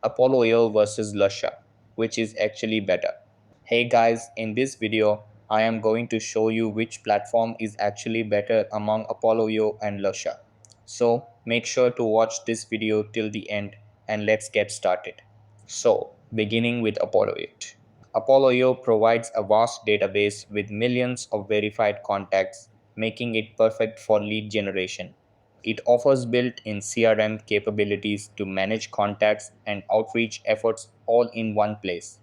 Apollo versus Lusha, which is actually better. Hey guys, in this video, I am going to show you which platform is actually better among Apollo and Lusha. So make sure to watch this video till the end and let's get started. So, beginning with Apollo. Apollo provides a vast database with millions of verified contacts, making it perfect for lead generation. It offers built in CRM capabilities to manage contacts and outreach efforts all in one place.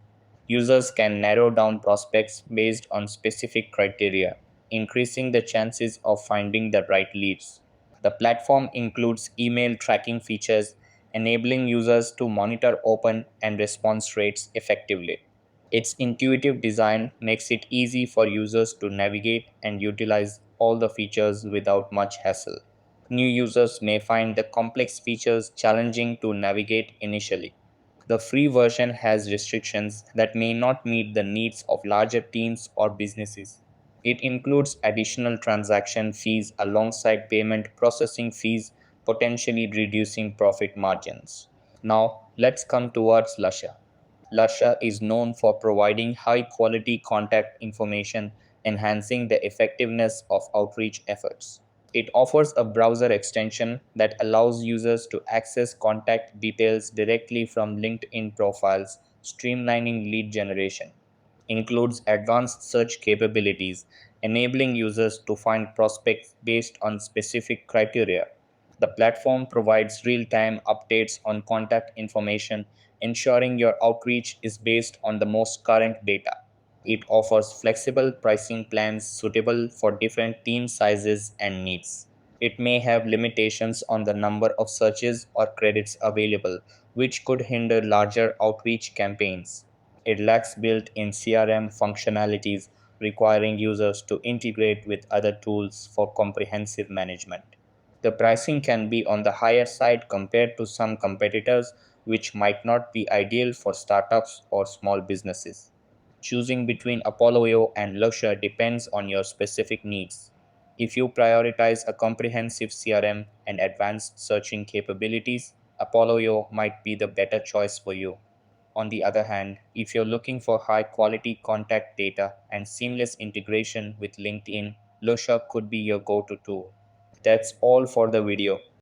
Users can narrow down prospects based on specific criteria, increasing the chances of finding the right leads. The platform includes email tracking features, enabling users to monitor open and response rates effectively. Its intuitive design makes it easy for users to navigate and utilize all the features without much hassle. New users may find the complex features challenging to navigate initially. The free version has restrictions that may not meet the needs of larger teams or businesses. It includes additional transaction fees alongside payment processing fees, potentially reducing profit margins. Now, let's come towards Lusha. Lusha is known for providing high quality contact information, enhancing the effectiveness of outreach efforts. It offers a browser extension that allows users to access contact details directly from LinkedIn profiles, streamlining lead generation. Includes advanced search capabilities, enabling users to find prospects based on specific criteria. The platform provides real time updates on contact information, ensuring your outreach is based on the most current data. It offers flexible pricing plans suitable for different team sizes and needs. It may have limitations on the number of searches or credits available, which could hinder larger outreach campaigns. It lacks built in CRM functionalities, requiring users to integrate with other tools for comprehensive management. The pricing can be on the higher side compared to some competitors, which might not be ideal for startups or small businesses. Choosing between Apollo and Lusha depends on your specific needs. If you prioritize a comprehensive CRM and advanced searching capabilities, Apollo might be the better choice for you. On the other hand, if you're looking for high quality contact data and seamless integration with LinkedIn, Lusha could be your go to tool. That's all for the video.